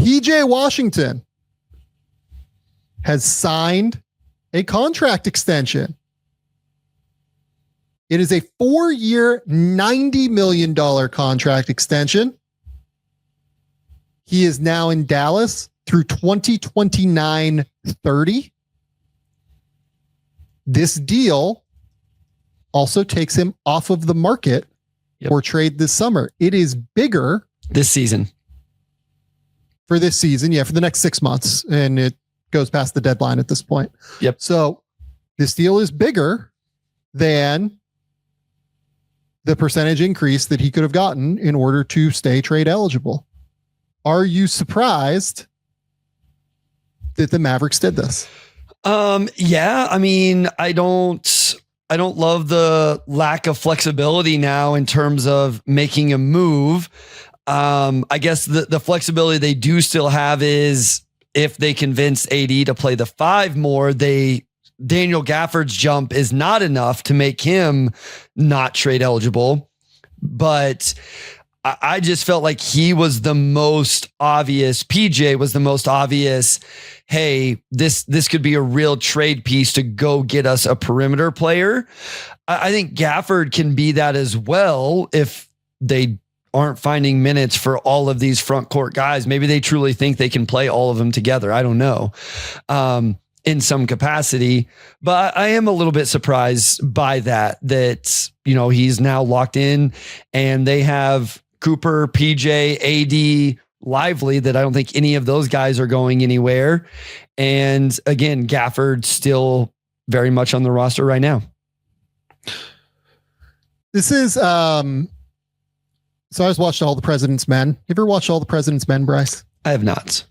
PJ Washington has signed a contract extension. It is a 4-year, $90 million contract extension. He is now in Dallas through 2029-30. This deal also takes him off of the market for trade this summer. It is bigger this season. For this season, for the next 6 months, and it goes past the deadline at this point. Yep. So this deal is bigger than the percentage increase that he could have gotten in order to stay trade eligible. Are you surprised that the Mavericks did this? Yeah, I mean, I don't love the lack of flexibility now in terms of making a move. I guess the flexibility they do still have is if they convince AD to play the 5 more, Daniel Gafford's jump is not enough to make him not trade eligible. But I just felt like he was the most obvious. PJ was the most obvious. Hey, this could be a real trade piece to go get us a perimeter player. I think Gafford can be that as well if they aren't finding minutes for all of these front court guys. Maybe they truly think they can play all of them together. I don't know. In some capacity, but I am a little bit surprised by that, he's now locked in and they have Cooper, PJ, AD, Lively, that I don't think any of those guys are going anywhere. And again, Gafford still very much on the roster right now. This is, so I was watching All the President's Men. You ever watched All the President's Men, Bryce? I have not.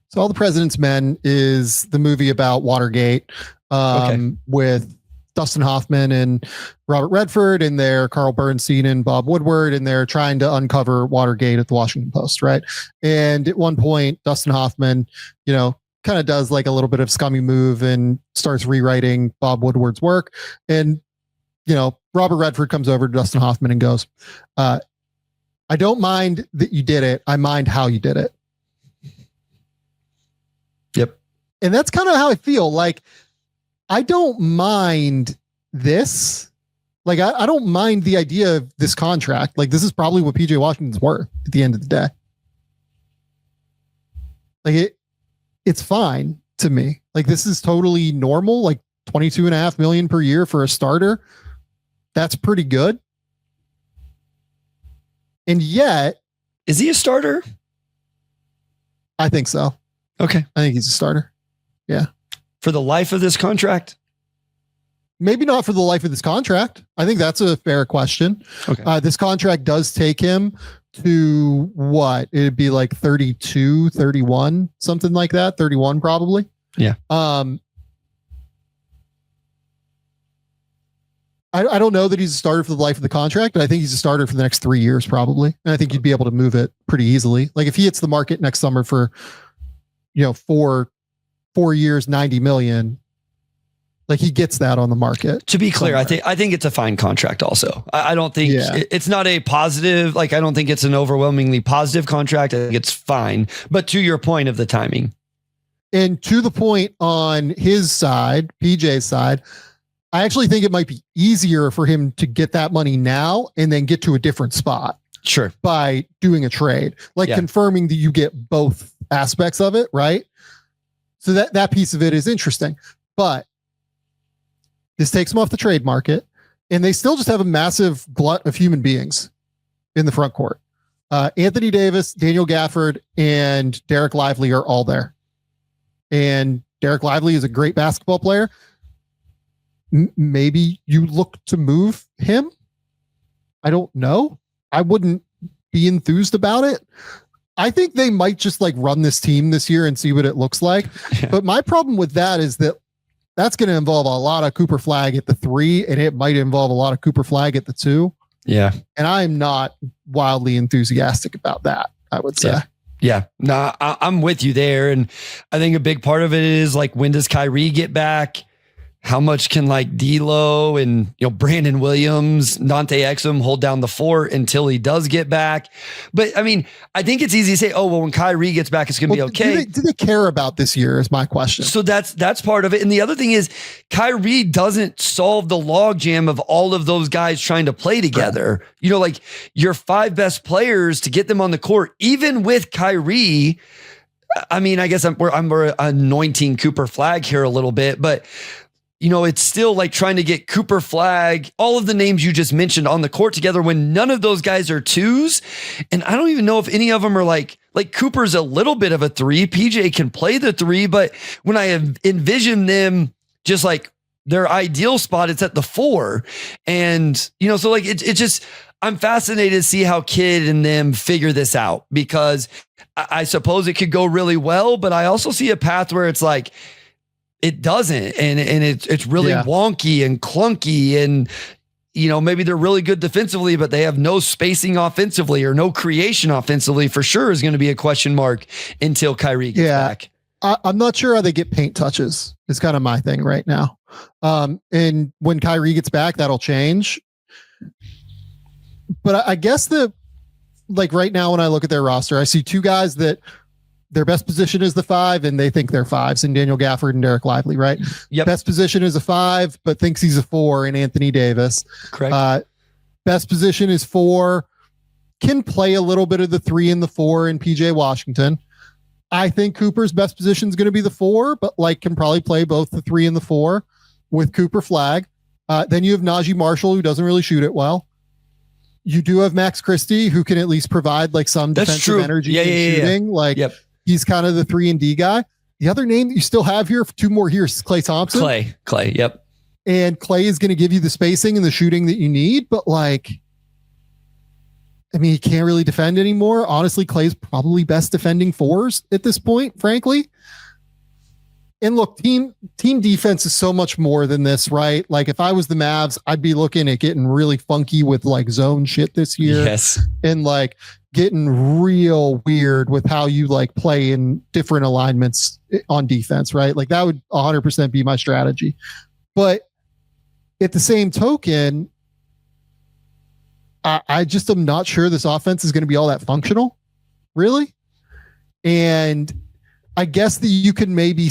So All the President's Men is the movie about Watergate, with Dustin Hoffman and Robert Redford, and they're Carl Bernstein and Bob Woodward, and they're trying to uncover Watergate at the Washington Post, right? And at one point, Dustin Hoffman, kind of does like a little bit of scummy move and starts rewriting Bob Woodward's work. And, Robert Redford comes over to Dustin Hoffman and goes, I don't mind that you did it. I mind how you did it. Yep. And that's kind of how I feel. Like, I don't mind this. Like, I don't mind the idea of this contract. Like, this is probably what PJ Washington's worth at the end of the day. Like, it's fine to me. Like, this is totally normal. Like, $22.5 million per year for a starter. That's pretty good. And yet, is he a starter? I think so. Okay. I think he's a starter. Yeah. For the life of this contract? Maybe not for the life of this contract. I think that's a fair question. Okay. This contract does take him to what? It'd be like 32, 31, something like that. 31 probably. Yeah. I don't know that he's a starter for the life of the contract, but I think he's a starter for the next 3 years probably. And I think you'd be able to move it pretty easily. Like if he hits the market next summer for, 4 years, 90 million, like he gets that on the market. To be clear, somewhere. I think it's a fine contract also. I don't think it's not a positive, like I don't think it's an overwhelmingly positive contract. I think it's fine. But to your point of the timing. And to the point on his side, PJ's side, I actually think it might be easier for him to get that money now and then get to a different spot. Sure. By doing a trade, like confirming that you get both aspects of it. Right. So that piece of it is interesting, but this takes them off the trade market and they still just have a massive glut of human beings in the front court. Anthony Davis, Daniel Gafford, and Derek Lively are all there. And Derek Lively is a great basketball player. Maybe you look to move him. I don't know. I wouldn't be enthused about it. I think they might just like run this team this year and see what it looks like. Yeah. But my problem with that is that that's going to involve a lot of Cooper Flagg at the 3, and it might involve a lot of Cooper Flagg at the 2. Yeah. And I'm not wildly enthusiastic about that, I would say. Yeah. No, I'm with you there. And I think a big part of it is like, when does Kyrie get back? how much can like D'Lo and Brandon Williams, Dante Exum hold down the fort until he does get back? But I mean, I think it's easy to say, oh well, when Kyrie gets back, it's going to be okay. Do they care about this year? Is my question. So that's part of it. And the other thing is, Kyrie doesn't solve the logjam of all of those guys trying to play together. Right. Like your 5 best players to get them on the court, even with Kyrie. I mean, I guess I'm anointing Cooper Flag here a little bit, but it's still like trying to get Cooper Flag, all of the names you just mentioned on the court together when none of those guys are 2s. And I don't even know if any of them are like Cooper's a little bit of a 3. PJ can play the 3, but when I envision them just like their ideal spot, it's at the 4. And, so like it just, I'm fascinated to see how Kidd and them figure this out, because I suppose it could go really well, but I also see a path where it's like, it doesn't. And it's really wonky and clunky. And, maybe they're really good defensively, but they have no spacing offensively or no creation offensively for sure is going to be a question mark until Kyrie gets back. I'm not sure how they get paint touches. It's kind of my thing right now. And when Kyrie gets back, that'll change. But I guess right now when I look at their roster, I see 2 guys that their best position is the 5 and they think they're 5s, and Daniel Gafford and Derek Lively, right? Yep. Best position is a 5, but thinks he's a 4 in Anthony Davis. Correct. Best position is 4, can play a little bit of the 3 and the 4 in PJ Washington. I think Cooper's best position is going to be the 4, but can probably play both the 3 and the 4 with Cooper Flag. Then you have Najee Marshall, who doesn't really shoot it well. You do have Max Christie, who can at least provide some defensive energy and shooting. He's kind of the 3 and D guy. The other name that you still have here, 2 more here, is Klay Thompson. Klay. Yep. And Klay is going to give you the spacing and the shooting that you need, but he can't really defend anymore. Honestly, Klay's probably best defending 4s at this point, frankly. And look, team defense is so much more than this, right? If I was the Mavs, I'd be looking at getting really funky with zone shit this year. Yes. And getting real weird with how you play in different alignments on defense, right? That would 100% be my strategy. But at the same token, I just am not sure this offense is going to be all that functional, really. And I guess that you can maybe,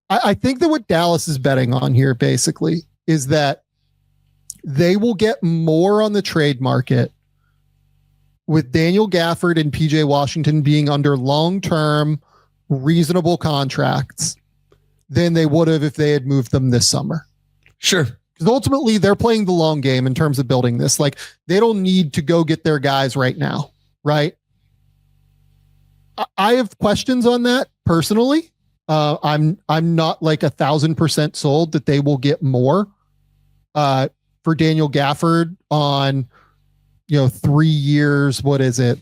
I think that what Dallas is betting on here basically is that they will get more on the trade market with Daniel Gafford and PJ Washington being under long-term reasonable contracts than they would have if they had moved them this summer. Sure. Because ultimately they're playing the long game in terms of building this. They don't need to go get their guys right now, right? I have questions on that personally. I'm not 1,000% sold that they will get more for Daniel Gafford on 3 years. What is it,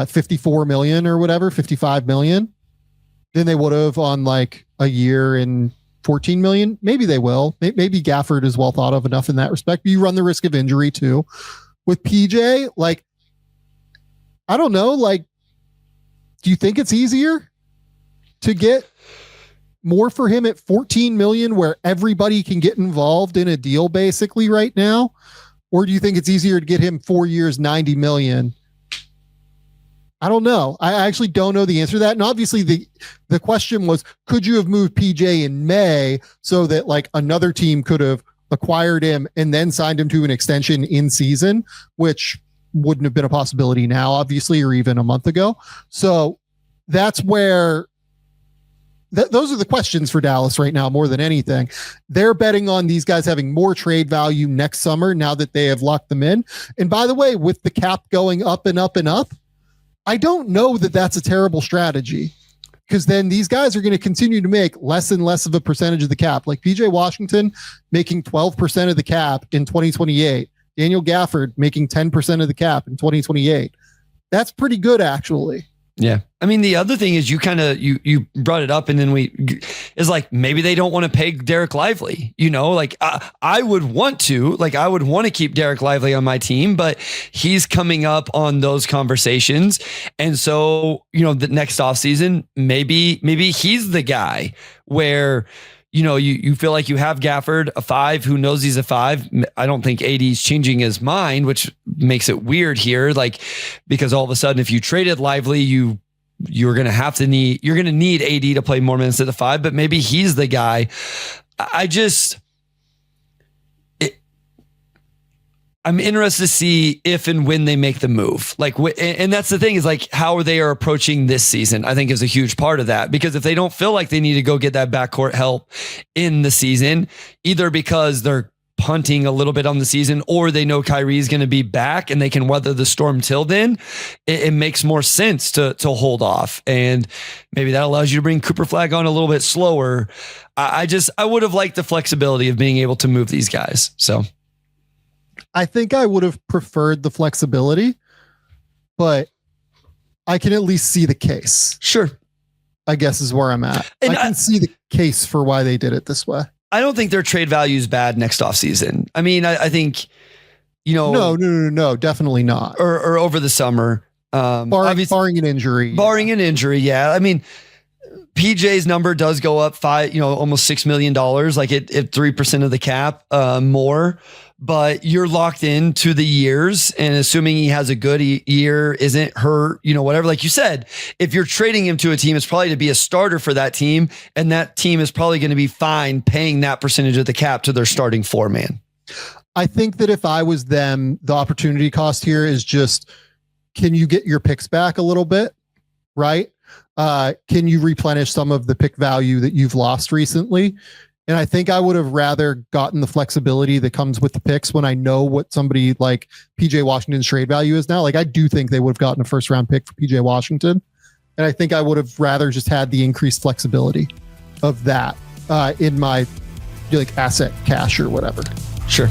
54 million or whatever, 55 million than they would have on a year and 14 million. Maybe they will. Maybe Gafford is well thought of enough in that respect, but you run the risk of injury too with PJ. I don't know, do you think it's easier to get more for him at 14 million where everybody can get involved in a deal basically right now? Or do you think it's easier to get him 4 years, 90 million? I don't know. I actually don't know the answer to that. And obviously the question was, could you have moved PJ in May so that another team could have acquired him and then signed him to an extension in season, which wouldn't have been a possibility now, obviously, or even a month ago. So that's where those are the questions for Dallas right now, more than anything. They're betting on these guys having more trade value next summer now that they have locked them in. And by the way, with the cap going up and up and up, I don't know that that's a terrible strategy, because then these guys are going to continue to make less and less of a percentage of the cap. PJ Washington making 12% of the cap in 2028. Daniel Gafford making 10% of the cap in 2028. That's pretty good, actually. Yeah. I mean, the other thing is you brought it up, and then maybe they don't want to pay Derek Lively, I would want to keep Derek Lively on my team, but he's coming up on those conversations. And so, the next offseason, maybe he's the guy where, you feel like you have Gafford, a 5 who knows he's a 5. I don't think AD's changing his mind, which makes it weird here. Like, because all of a sudden, if you traded Lively, you're going to need AD to play more minutes at the 5, but maybe he's the guy. I'm interested to see if and when they make the move. Like, and that's the thing, is like how they are approaching this season, I think is a huge part of that. Because if they don't feel like they need to go get that backcourt help in the season, either because they're punting a little bit on the season, or they know Kyrie's going to be back and they can weather the storm till then, it makes more sense to hold off. And maybe that allows you to bring Cooper Flag on a little bit slower. I would have liked the flexibility of being able to move these guys. So I think I would have preferred the flexibility, but I can at least see the case. Sure. I guess is where I'm at. And I can see the case for why they did it this way. I don't think their trade value is bad next offseason. I mean, I think, No, definitely not. Or over the summer. Barring an injury. Barring an injury, yeah. I mean, PJ's number does go up almost $6 million, like at 3% of the cap, more. But you're locked into the years, and assuming he has a good year, isn't hurt, whatever. Like you said, if you're trading him to a team, it's probably to be a starter for that team, and that team is probably going to be fine paying that percentage of the cap to their starting 4-man. I think that if I was them, the opportunity cost here is just, can you get your picks back a little bit, right? Can you replenish some of the pick value that you've lost recently? And I think I would have rather gotten the flexibility that comes with the picks when I know what somebody like PJ Washington's trade value is now. Like, I do think they would have gotten a first round pick for PJ Washington. And I think I would have rather just had the increased flexibility of that in my asset cash or whatever. Sure.